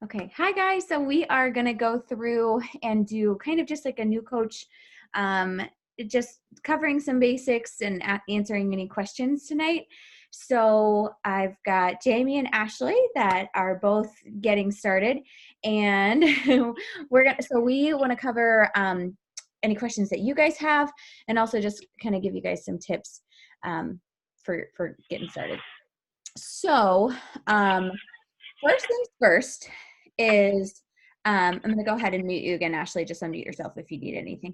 Okay. Hi, guys. So we are going to go through and do kind of just like a new coach, um, just covering some basics and answering any questions tonight. So I've got Jamie and Ashley that are both getting started, and we want to cover any questions that you guys have, and also just kind of give you guys some tips for getting started. So first things first is I'm going to go ahead and mute you again, Ashley. Just unmute yourself if you need anything.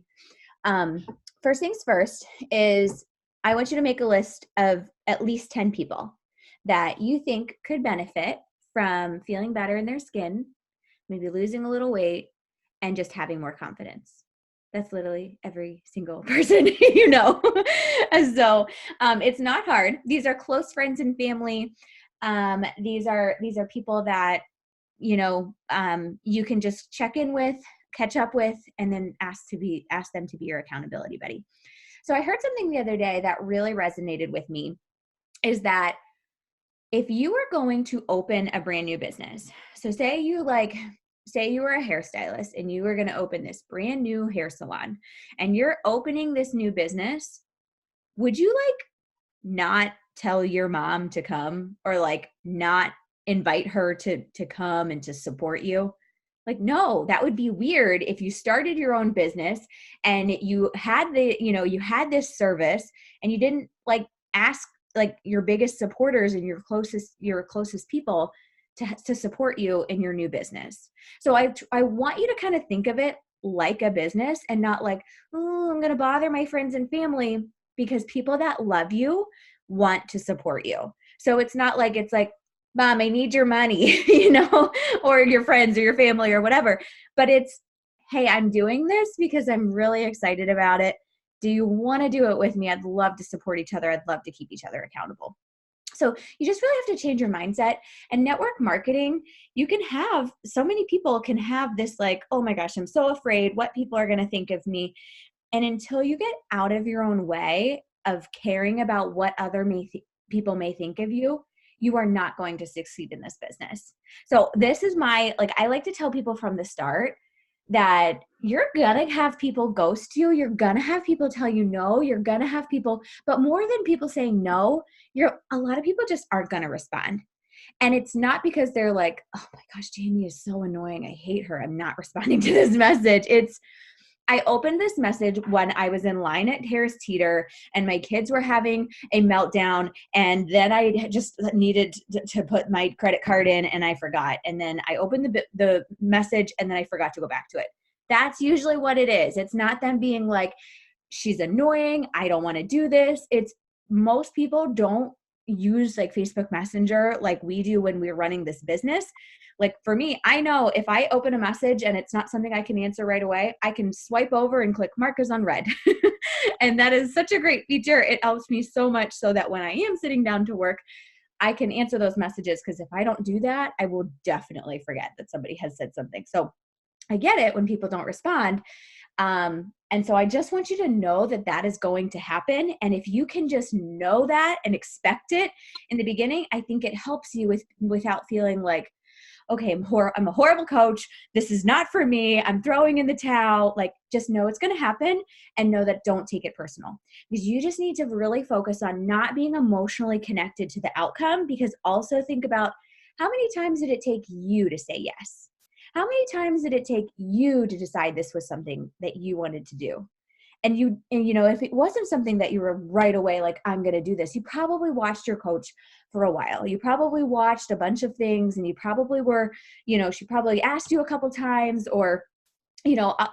Um, First things first is I want you to make a list of at least 10 people that you think could benefit from feeling better in their skin, maybe losing a little weight, and just having more confidence. That's literally every single person you know. So it's not hard. These are close friends and family. These are people that you can just check in with, catch up with, and then ask them to be your accountability buddy. So I heard something the other day that really resonated with me is that if you were going to open a brand new business, so say you were a hairstylist and you were going to open this brand new hair salon and you're opening this new business, would you not tell your mom to come or not invite her to come and to support you? No, that would be weird if you started your own business and you had this service and you didn't ask your biggest supporters and your closest people to support you in your new business. So I want you to kind of think of it like a business and not oh, I'm going to bother my friends and family, because people that love you want to support you. So it's not it's Mom, I need your money, or your friends or your family or whatever. But it's, hey, I'm doing this because I'm really excited about it. Do you want to do it with me? I'd love to support each other. I'd love to keep each other accountable. So you just really have to change your mindset. And network marketing, so many people can have this oh my gosh, I'm so afraid what people are going to think of me. And until you get out of your own way of caring about what other people may think of you, you are not going to succeed in this business. So this is I like to tell people from the start that you're going to have people ghost you. You're going to have people tell you no. You're going to have people, but more than people saying no, a lot of people just aren't going to respond. And it's not because they're oh my gosh, Jamie is so annoying. I hate her. I'm not responding to this message. I opened this message when I was in line at Harris Teeter and my kids were having a meltdown, and then I just needed to put my credit card in and I forgot. And then I opened the message and then I forgot to go back to it. That's usually what it is. It's not them being she's annoying, I don't want to do this. It's most people don't use Facebook Messenger like we do when we're running this business. For me, I know if I open a message and it's not something I can answer right away, I can swipe over and click mark as unread. And that is such a great feature. It helps me so much so that when I am sitting down to work, I can answer those messages, because if I don't do that, I will definitely forget that somebody has said something. So I get it when people don't respond. And so I just want you to know that that is going to happen. And if you can just know that and expect it in the beginning, I think it helps you without feeling okay, I'm a horrible coach. This is not for me. I'm throwing in the towel. Just know it's going to happen, and know that don't take it personal, because you just need to really focus on not being emotionally connected to the outcome. Because also think about, how many times did it take you to say yes? How many times did it take you to decide this was something that you wanted to do? And if it wasn't something that you were right away, I'm going to do this, you probably watched your coach for a while. You probably watched a bunch of things, and you probably were, she probably asked you a couple times, or,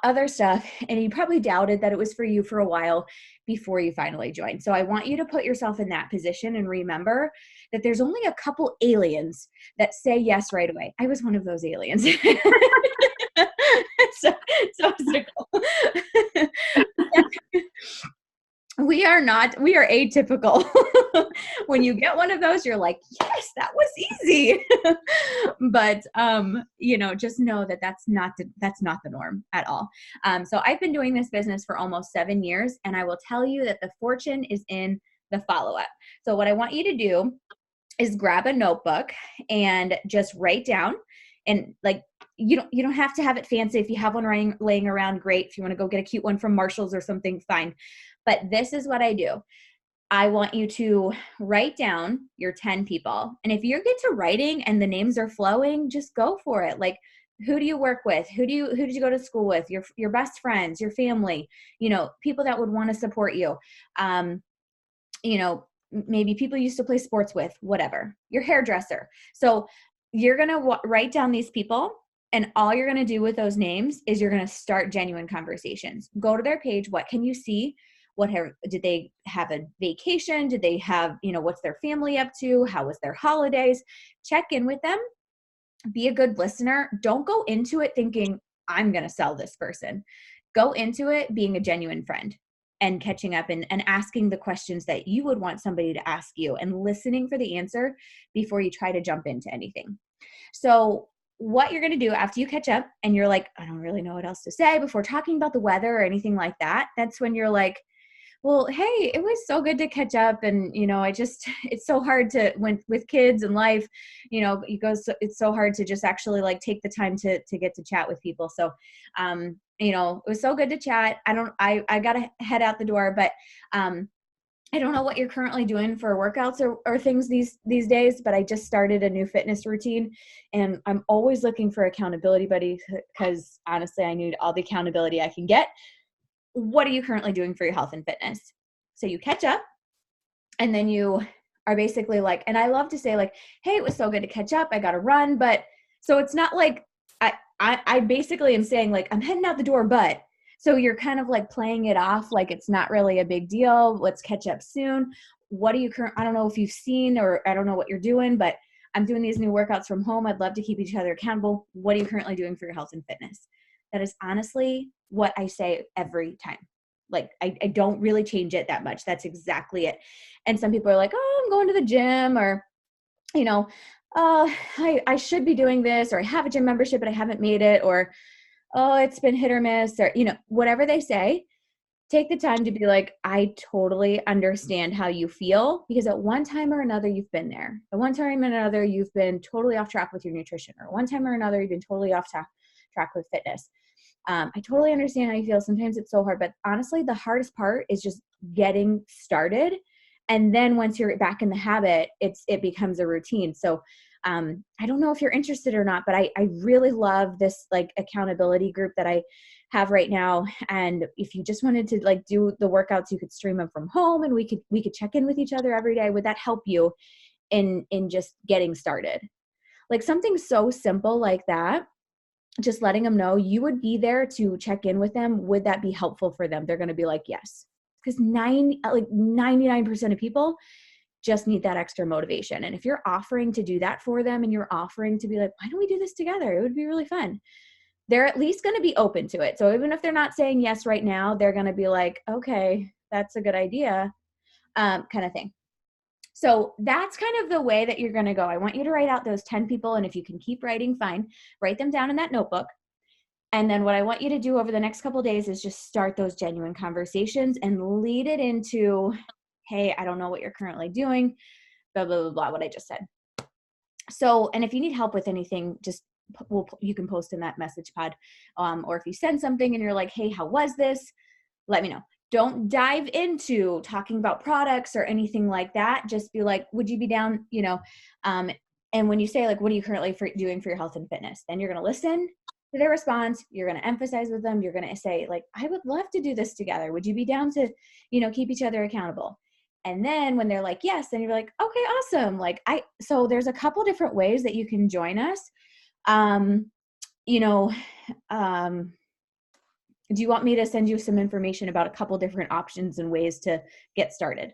other stuff. And you probably doubted that it was for you for a while before you finally joined. So I want you to put yourself in that position and remember that there's only a couple aliens that say yes right away. I was one of those aliens. so cynical. We are atypical. When you get one of those, you're like, yes, that was easy. But, just know that that's not the norm at all. So I've been doing this business for almost 7 years, and I will tell you that the fortune is in the follow-up. So what I want you to do is grab a notebook and just write down And like, you don't have to have it fancy. If you have one laying around, great. If you want to go get a cute one from Marshall's or something, fine. But this is what I do. I want you to write down your 10 people. And if you get to writing and the names are flowing, just go for it. Like, who do you work with? Who did you go to school with? Your best friends, your family, people that would want to support you. Maybe people you used to play sports with, whatever, your hairdresser. So you're going to write down these people, and all you're going to do with those names is you're going to start genuine conversations. Go to their page. What can you see? Did they have a vacation? Did they have, what's their family up to? How was their holidays? Check in with them. Be a good listener. Don't go into it thinking, I'm going to sell this person. Go into it being a genuine friend and catching up and asking the questions that you would want somebody to ask you and listening for the answer before you try to jump into anything. So what you're going to do after you catch up and you're like, I don't really know what else to say before talking about the weather or anything like that, that's when you're like, well, hey, it was so good to catch up. And, it's so hard with kids and life, it's so hard to just actually like take the time to get to chat with people. So, it was so good to chat. I got to head out the door, but, I don't know what you're currently doing for workouts or things these days, but I just started a new fitness routine, and I'm always looking for accountability buddies because honestly, I need all the accountability I can get. What are you currently doing for your health and fitness? So you catch up, and then you are basically like, and I love to say like, hey, it was so good to catch up. I got to run. But so it's not like I basically am saying like, I'm heading out the door, but so you're kind of like playing it off like it's not really a big deal. Let's catch up soon. What are you I don't know if you've seen, or I don't know what you're doing, but I'm doing these new workouts from home. I'd love to keep each other accountable. What are you currently doing for your health and fitness? That is honestly what I say every time. Like, I don't really change it that much. That's exactly it. And some people are like, oh, I'm going to the gym, or, I should be doing this, or I have a gym membership, but I haven't made it, or, oh, it's been hit or miss, or, whatever they say. Take the time to be like, I totally understand how you feel, because at one time or another, you've been there. At one time or another, you've been totally off track with your nutrition, or one time or another, you've been totally off track with fitness. I totally understand how you feel. Sometimes it's so hard, but honestly, the hardest part is just getting started. And then once you're back in the habit, it becomes a routine. So I don't know if you're interested or not, but I really love this like accountability group that I have right now. And if you just wanted to like do the workouts, you could stream them from home, and we could check in with each other every day. Would that help you in just getting started? Like something so simple like that, just letting them know you would be there to check in with them. Would that be helpful for them? They're going to be like, yes. Because 99% of people just need that extra motivation. And if you're offering to do that for them, and you're offering to be like, why don't we do this together? It would be really fun. They're at least going to be open to it. So even if they're not saying yes right now, they're going to be like, okay, that's a good idea, kind of thing. So that's kind of the way that you're going to go. I want you to write out those 10 people. And if you can keep writing, fine. Write them down in that notebook. And then what I want you to do over the next couple of days is just start those genuine conversations and lead it into, hey, I don't know what you're currently doing, blah, blah, blah, blah, what I just said. So, and if you need help with anything, just you can post in that message pod. Or if you send something and you're like, hey, how was this? Let me know. Don't dive into talking about products or anything like that. Just be like, would you be down, and when you say like, what are you currently doing for your health and fitness? Then you're going to listen to their response. You're going to emphasize with them. You're going to say like, I would love to do this together. Would you be down to, keep each other accountable? And then when they're like, yes, then you're like, okay, awesome. So there's a couple different ways that you can join us. Do you want me to send you some information about a couple different options and ways to get started?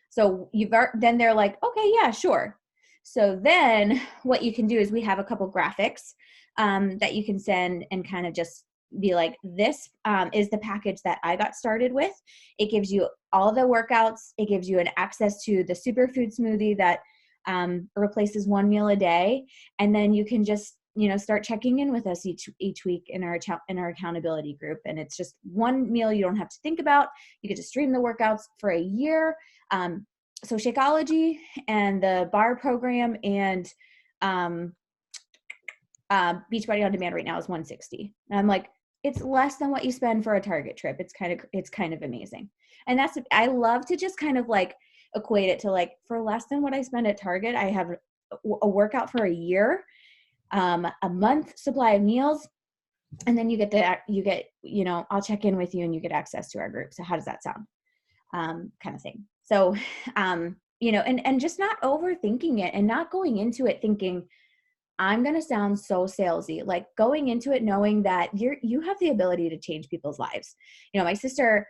So then they're like, okay, yeah, sure. So then what you can do is we have a couple graphics that you can send and kind of just be like, this is the package that I got started with. It gives you all the workouts. It gives you an access to the superfood smoothie that replaces one meal a day. And then you can just start checking in with us each week in our accountability group. And it's just one meal you don't have to think about. You get to stream the workouts for a year. So Shakeology and the bar program and Beachbody On Demand right now is $160. And I'm like, it's less than what you spend for a Target trip. It's kind of amazing. And I love to just kind of like equate it to like, for less than what I spend at Target, I have a workout for a year, a month supply of meals. And then you get, I'll check in with you and you get access to our group. So how does that sound? Kind of thing. So, and just not overthinking it and not going into it thinking, I'm going to sound so salesy, like going into it knowing that you have the ability to change people's lives. My sister,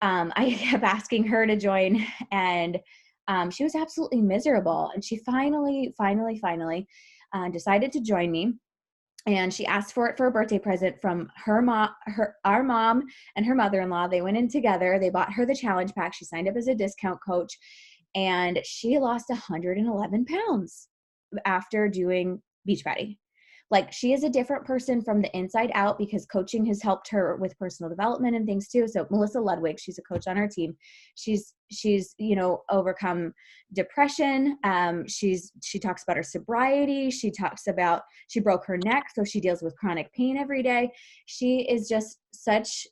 I kept asking her to join, and she was absolutely miserable. And she finally decided to join me. And she asked for it for a birthday present from our mom and her mother-in-law. They went in together. They bought her the challenge pack. She signed up as a discount coach, and she lost 111 pounds after doing Beachbody. Like, she is a different person from the inside out because coaching has helped her with personal development and things too. So Melissa Ludwig, she's a coach on our team. She's overcome depression. She talks about her sobriety. She talks about, she broke her neck, so she deals with chronic pain every day. She is just such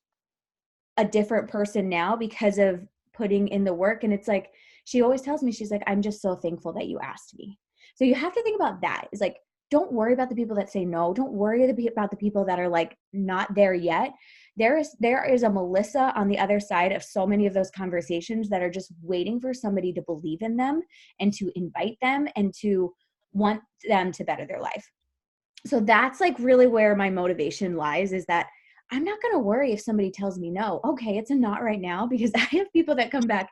a different person now because of putting in the work. And it's like, she always tells me, she's like, I'm just so thankful that you asked me. So you have to think about that. It's like, don't worry about the people that say no. Don't worry about the people that are like not there yet. There is a Melissa on the other side of so many of those conversations that are just waiting for somebody to believe in them and to invite them and to want them to better their life. So that's like really where my motivation lies, is that I'm not going to worry if somebody tells me no. Okay, it's a not right now, because I have people that come back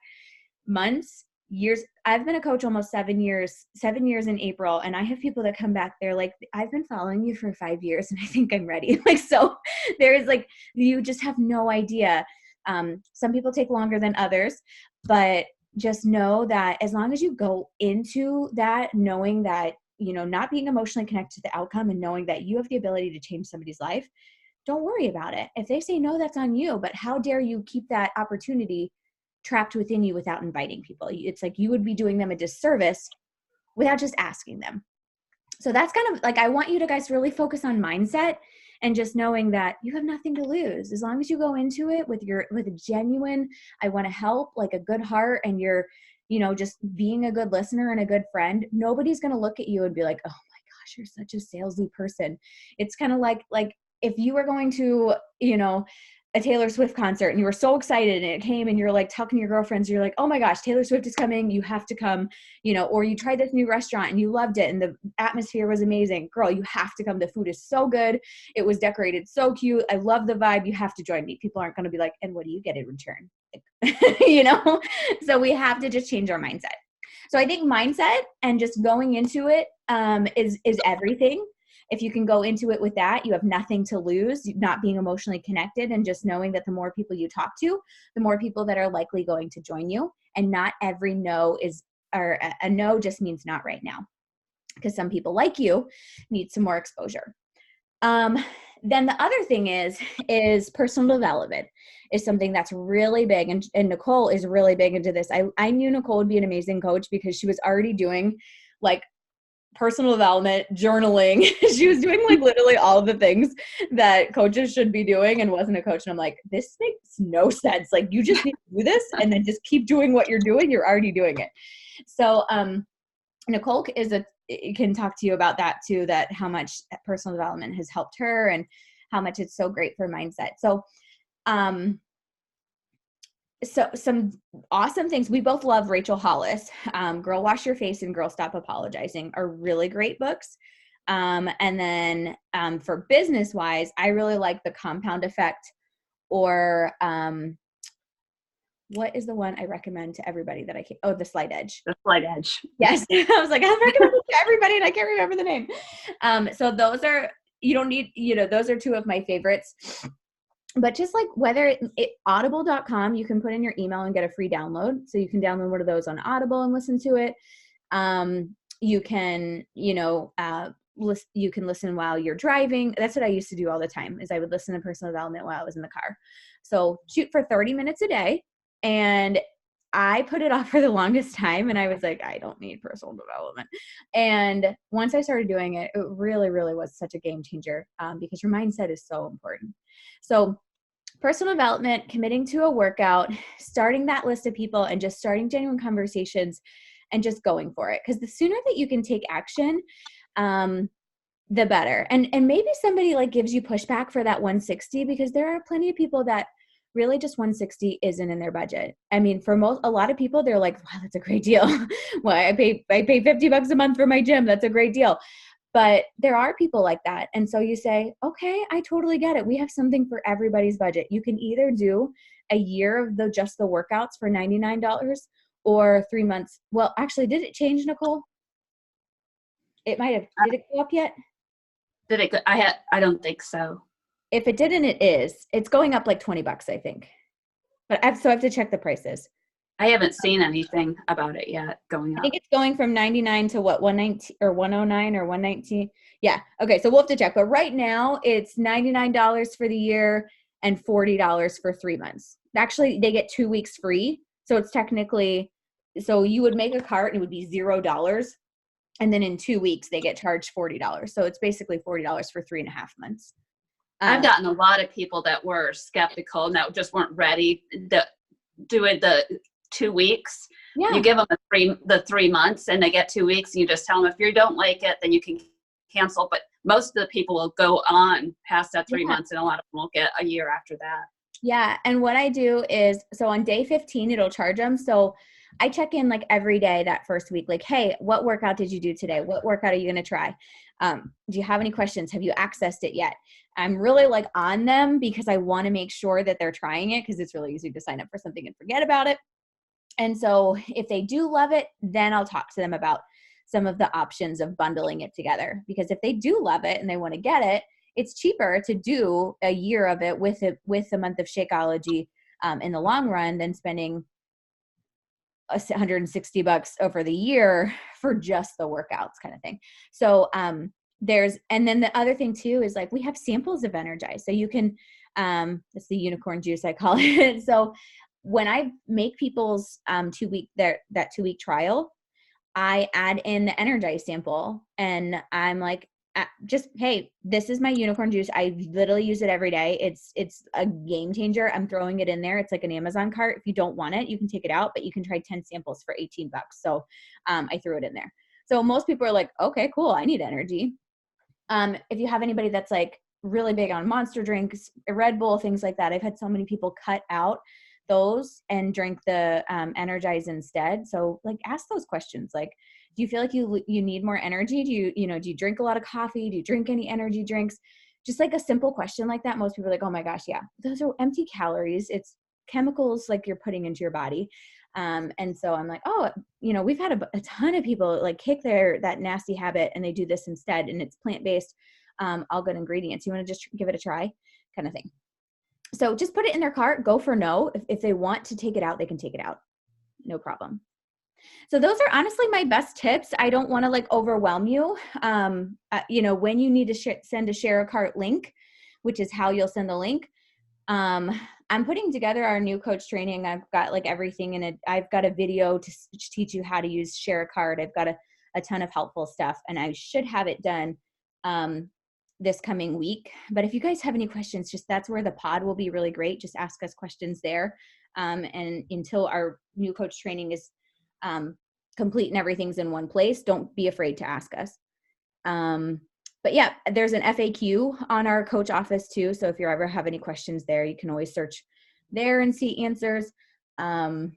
months, years. I've been a coach almost 7 years in April. And I have people that come back, they're like, I've been following you for 5 years and I think I'm ready. Like, so there's like, you just have no idea. Some people take longer than others, but just know that as long as you go into that, knowing that, not being emotionally connected to the outcome and knowing that you have the ability to change somebody's life, don't worry about it. If they say no, that's on you, but how dare you keep that opportunity trapped within you without inviting people? It's like you would be doing them a disservice without just asking them. So that's kind of like, I want you to guys really focus on mindset and just knowing that you have nothing to lose. As long as you go into it with a genuine, I want to help, like a good heart, and you're, just being a good listener and a good friend, nobody's going to look at you and be like, oh my gosh, you're such a salesy person. It's kind of like if you were going to, a Taylor Swift concert and you were so excited and it came and you're like talking to your girlfriends, you're like, oh my gosh, Taylor Swift is coming. You have to come, or you tried this new restaurant and you loved it and the atmosphere was amazing. Girl, you have to come. The food is so good. It was decorated so cute. I love the vibe. You have to join me. People aren't going to be like, and what do you get in return? So we have to just change our mindset. So I think mindset and just going into it is everything. If you can go into it with that, you have nothing to lose, not being emotionally connected, and just knowing that the more people you talk to, the more people that are likely going to join you. And not every no or a no just means not right now, because some people like you need some more exposure. Then the other thing is personal development is something that's really big. And Nicole is really big into this. I knew Nicole would be an amazing coach because she was already doing like personal development, journaling. She was doing like literally all of the things that coaches should be doing and wasn't a coach. And I'm like, this makes no sense. Like, you just need to do this and then just keep doing what you're doing. You're already doing it. So Nicole can talk to you about that too, that how much personal development has helped her and how much it's so great for mindset. So some awesome things. We both love Rachel Hollis. Girl Wash Your Face and Girl Stop Apologizing are really great books. And then for business wise, I really like The Compound Effect, or what is the one I recommend to everybody that The Slight Edge. The Slight Edge. Yes. I was like, I recommend it to everybody and I can't remember the name. So those are, those are two of my favorites. But just like whether audible.com, you can put in your email and get a free download. So you can download one of those on Audible and listen to it. You can, you can listen while you're driving. That's what I used to do all the time, is I would listen to personal development while I was in the car. So shoot for 30 minutes a day. And I put it off for the longest time, and I was like, I don't need personal development. And once I started doing it, it really, really was such a game changer, because your mindset is so important. So personal development, committing to a workout, starting that list of people, and just starting genuine conversations and just going for it. Because the sooner that you can take action, the better. And maybe somebody like gives you pushback for that 160, because there are plenty of people that really just 160 isn't in their budget. I mean, for a lot of people, they're like, wow, that's a great deal. Well, I pay $50 a month for my gym. That's a great deal. But there are people like that. And so you say, okay, I totally get it. We have something for everybody's budget. You can either do a year of just the workouts for $99 or 3 months. Well, actually, did it change, Nicole? It might have. Did it go up yet? Did it? I don't think so. If it didn't, it's going up like $20, I think. But I have to check the prices. I haven't seen anything about it yet going up. I think it's going from 99 to what, 119 or 109 or 119. Yeah. Okay. So we'll have to check. But right now it's $99 for the year and $40 for 3 months. Actually, they get 2 weeks free. So it's technically, so you would make a cart and it would be $0. And then in 2 weeks, they get charged $40. So it's basically $40 for 3.5 months. I've gotten a lot of people that were skeptical and that just weren't ready to do it the 2 weeks. Yeah. You give them the 3 months and they get 2 weeks, and you just tell them, if you don't like it, then you can cancel. But most of the people will go on past that 3 months, and a lot of them will get a year after that. Yeah. And what I do is, so on day 15, it'll charge them. So I check in like every day that first week, like, hey, what workout did you do today? What workout are you going to try? Do you have any questions? Have you accessed it yet? I'm really like on them because I want to make sure that they're trying it, because it's really easy to sign up for something and forget about it. And so if they do love it, then I'll talk to them about some of the options of bundling it together. Because if they do love it and they want to get it, it's cheaper to do a year of it with a month of Shakeology in the long run than spending $160 over the year for just the workouts kind of thing. So and then the other thing too is like we have samples of Energize. So you can, it's the unicorn juice, I call it. So when I make people's 2 week, that 2 week trial, I add in the Energize sample, and I'm like, just, hey, this is my unicorn juice. I literally use it every day. It's a game changer. I'm throwing it in there. It's like an Amazon cart. If you don't want it, you can take it out, but you can try 10 samples for $18. So I threw it in there. So most people are like, okay, cool, I need energy. If you have anybody that's like really big on Monster drinks, Red Bull, things like that, I've had so many people cut out those and drink the Energize instead. So like ask those questions. Like, do you feel like you need more energy? Do you drink a lot of coffee? Do you drink any energy drinks? Just like a simple question like that. Most people are like, oh my gosh, yeah, those are empty calories. It's chemicals like you're putting into your body. And so I'm like, oh, we've had a ton of people like kick that nasty habit and they do this instead, and it's plant-based, all good ingredients. You want to just give it a try kind of thing. So just put it in their cart, go for no. If they want to take it out, they can take it out. No problem. So those are honestly my best tips. I don't want to like overwhelm you. When you need to send a share a cart link, which is how you'll send the link. I'm putting together our new coach training. I've got like everything in it. I've got a video to teach you how to use share a cart. I've got a ton of helpful stuff, and I should have it done this coming week. But if you guys have any questions, just that's where the pod will be really great. Just ask us questions there. And until our new coach training is complete and everything's in one place, don't be afraid to ask us. But yeah, there's an FAQ on our coach office too. So if you ever have any questions there, you can always search there and see answers. One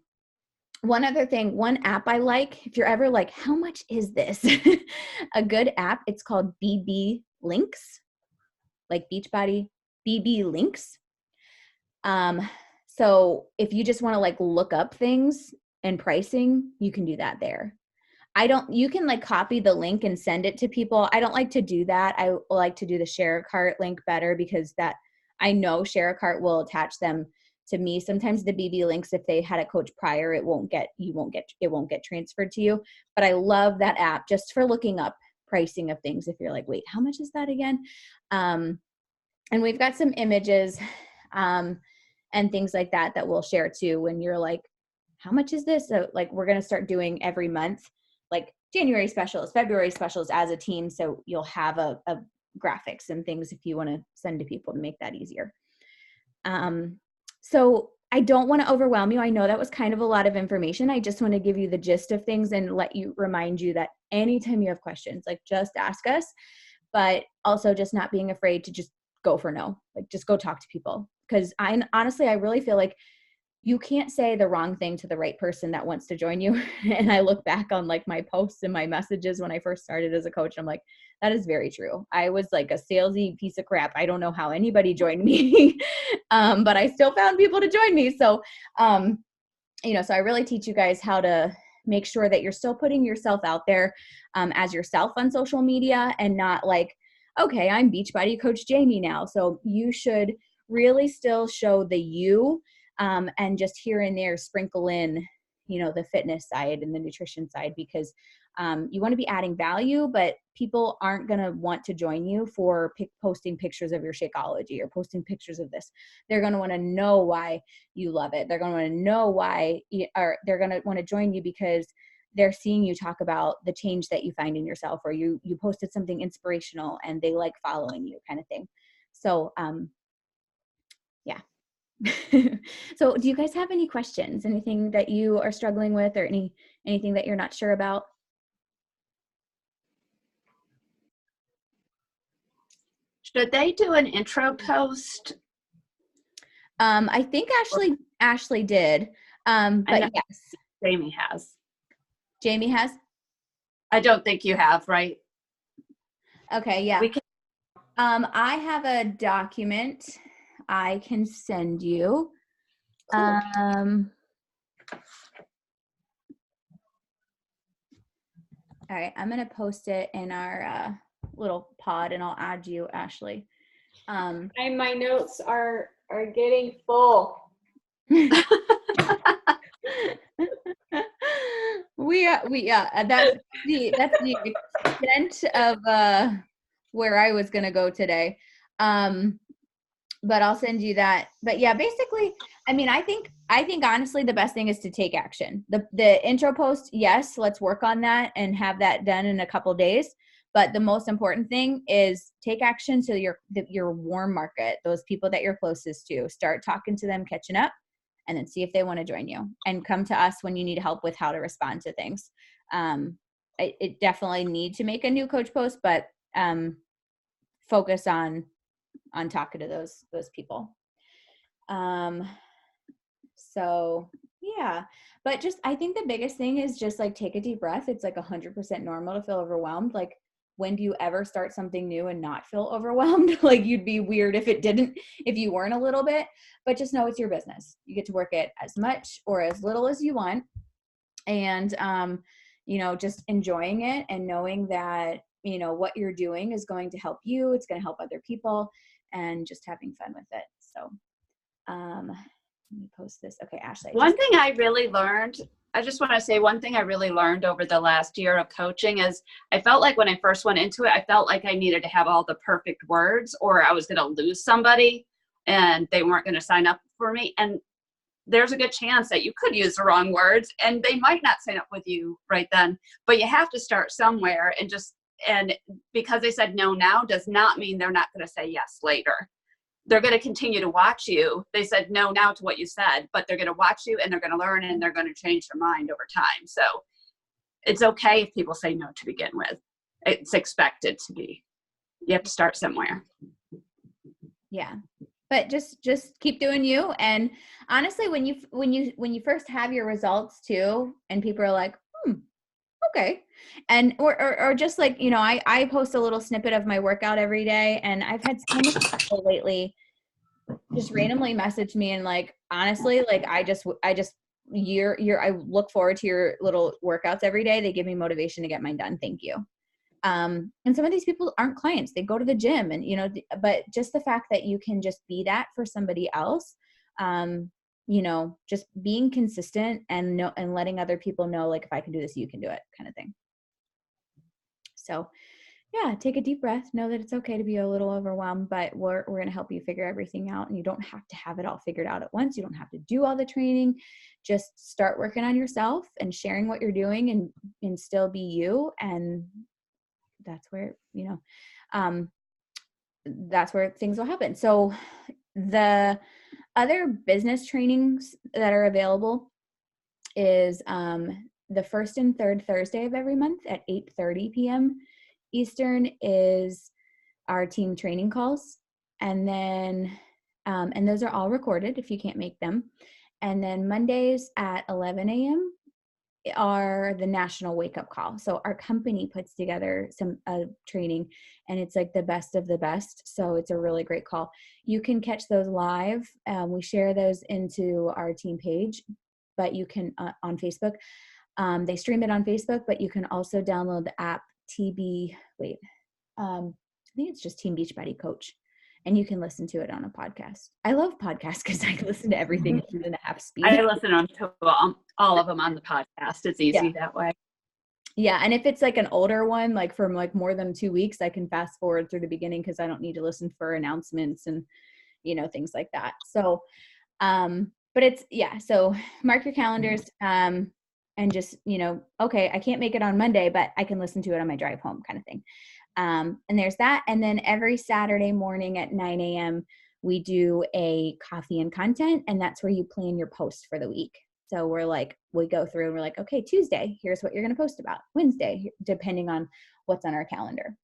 other thing, one app I like, if you're ever like, how much is this? A good app, it's called BB Links, like Beachbody, BB Links. So if you just want to like look up things and pricing, you can do that there. You can like copy the link and send it to people. I don't like to do that. I like to do the share a cart link better, because that I know share a cart will attach them to me. Sometimes the BB links, if they had a coach prior, it won't get transferred to you. But I love that app just for looking up pricing of things. If you're like, wait, how much is that again? And we've got some images and things like that we'll share too when you're like, how much is this? So like, we're going to start doing every month, like January specials, February specials as a team. So you'll have a graphics and things if you want to send to people to make that easier. So I don't want to overwhelm you. I know that was kind of a lot of information. I just want to give you the gist of things and remind you that anytime you have questions, like just ask us, but also just not being afraid to just go for no, like just go talk to people. Cause I really feel like you can't say the wrong thing to the right person that wants to join you. And I look back on like my posts and my messages when I first started as a coach. I'm like, that is very true. I was like a salesy piece of crap. I don't know how anybody joined me, but I still found people to join me. So, so I really teach you guys how to make sure that you're still putting yourself out there as yourself on social media and not like, okay, I'm Beachbody Coach Jamie now. So you should really still show the you. And just here and there sprinkle in, the fitness side and the nutrition side, because you want to be adding value, but people aren't going to want to join you for posting pictures of your Shakeology or posting pictures of this. They're going to want to know why you love it. They're going to want to know why, or they're going to want to join you because they're seeing you talk about the change that you find in yourself, or you posted something inspirational and they like following you, kind of thing. So, yeah. So do you guys have any questions, anything that you are struggling with, or anything that you're not sure about? Should they do an intro post? I think Ashley did. But yes. Jamie has. Jamie has? I don't think you have, right? Okay, yeah. I have a document I can send you. Cool. All right, I'm going to post it in our little pod, and I'll add you, Ashley. And my notes are getting full. That's the extent of where I was gonna go today. But I'll send you that. But yeah, basically, I mean, I think honestly the best thing is to take action. The intro post, yes, let's work on that and have that done in a couple days. But the most important thing is take action to your warm market, those people that you're closest to. Start talking to them, catching up, and then see if they want to join you. And come to us when you need help with how to respond to things. It definitely need to make a new coach post, but focus on talking to those people. So yeah, but just, I think the biggest thing is just like, take a deep breath. It's like 100% normal to feel overwhelmed. Like, when do you ever start something new and not feel overwhelmed? Like, you'd be weird if you weren't a little bit, but just know it's your business. You get to work it as much or as little as you want. And, just enjoying it and knowing that, what you're doing is going to help you. It's going to help other people, and just having fun with it. So, let me post this. Okay, Ashley. One thing I really learned, I just want to say one thing I really learned over the last year of coaching is I felt like when I first went into it, I felt like I needed to have all the perfect words or I was going to lose somebody and they weren't going to sign up for me. And there's a good chance that you could use the wrong words and they might not sign up with you right then, but you have to start somewhere, and because they said no now does not mean they're not going to say yes later. They're going to continue to watch you. They said no now to what you said, but they're going to watch you and they're going to learn and they're going to change their mind over time. So it's okay if people say no to begin with. It's expected to be. You have to start somewhere. Yeah. But just keep doing you. And honestly, when you first have your results too, and people are like, okay. And, or just like, I post a little snippet of my workout every day, and I've had so many people lately just randomly message me and like, honestly, like I look forward to your little workouts every day. They give me motivation to get mine done. Thank you. And some of these people aren't clients. They go to the gym and, but just the fact that you can just be that for somebody else, just being consistent and letting other people know, like, if I can do this, you can do it, kind of thing. So yeah, take a deep breath. Know that it's okay to be a little overwhelmed, but we're going to help you figure everything out. And you don't have to have it all figured out at once. You don't have to do all the training. Just start working on yourself and sharing what you're doing and still be you. And that's where, that's where things will happen. So the other business trainings that are available is the first and third Thursday of every month at 8:30 p.m. Eastern is our team training calls. And then, and those are all recorded if you can't make them. And then Mondays at 11 a.m. are the national wake up call. So our company puts together some training, and it's like the best of the best. So it's a really great call. You can catch those live. We share those into our team page, but you can on Facebook. They stream it on Facebook, but you can also download the app I think it's just Team Beachbody Coach, and you can listen to it on a podcast. I love podcasts because I listen to everything at 2.5 speed. I listen to all of them on the podcast. It's easy that way. Yeah, and if it's like an older one, like from like more than 2 weeks, I can fast forward through the beginning because I don't need to listen for announcements and things like that. So, but it's so mark your calendars and just okay, I can't make it on Monday, but I can listen to it on my drive home, kind of thing. And there's that. And then every Saturday morning at 9 a.m., we do a coffee and content, and that's where you plan your post for the week. So we go through and we're like, okay, Tuesday, here's what you're going to post about. Wednesday, depending on what's on our calendar.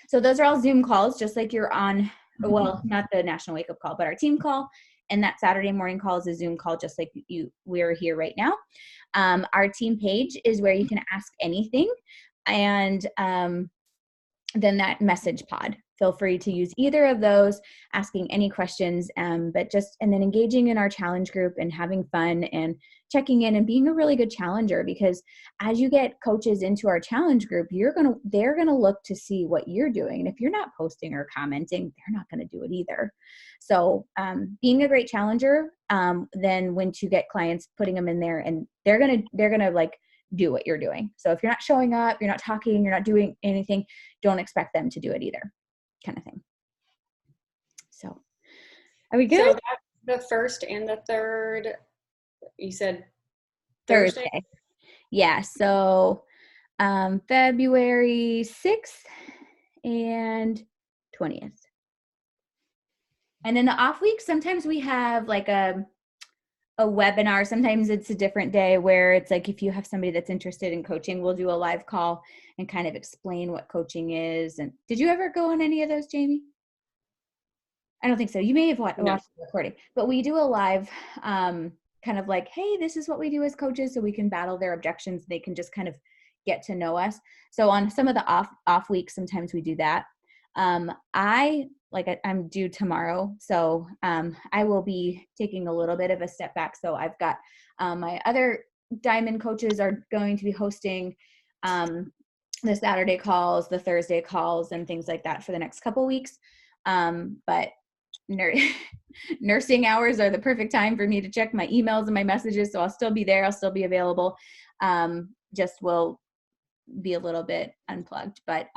So those are all Zoom calls, just like you're on, well, not the National Wake Up Call, but our team call. And that Saturday morning call is a Zoom call, just like we're here right now. Our team page is where you can ask anything. And then that message pod. Feel free to use either of those, asking any questions, and then engaging in our challenge group and having fun and checking in and being a really good challenger, because as you get coaches into our challenge group, they're going to look to see what you're doing. And if you're not posting or commenting, they're not going to do it either. So being a great challenger, then once you get clients, putting them in there, and they're going to like do what you're doing. So if you're not showing up, you're not talking, you're not doing anything, don't expect them to do it either, kind of thing. So are we good? So that's the first and the third, you said Thursday? Yeah. So February 6th and 20th. And then the off week, sometimes we have like a webinar. Sometimes it's a different day where it's like, if you have somebody that's interested in coaching, we'll do a live call and kind of explain what coaching is. And did you ever go on any of those, Jamie? I don't think so. You may have watched the recording, but we do a live kind of like, hey, this is what we do as coaches, so we can battle their objections. They can just kind of get to know us. So on some of the off weeks, sometimes we do that. I'm due tomorrow, so I will be taking a little bit of a step back. So I've got my other Diamond coaches are going to be hosting the Saturday calls, the Thursday calls, and things like that for the next couple weeks. But nursing hours are the perfect time for me to check my emails and my messages, so I'll still be there. I'll still be available. Just will be a little bit unplugged, but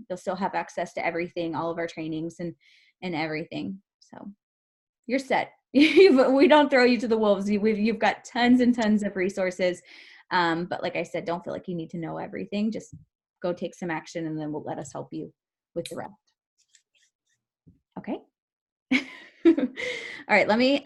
you'll still have access to everything, all of our trainings and everything. So you're set. We don't throw you to the wolves. You've got tons and tons of resources. But like I said, don't feel like you need to know everything. Just go take some action, and then we'll let us help you with the rest. Okay. All right. Let me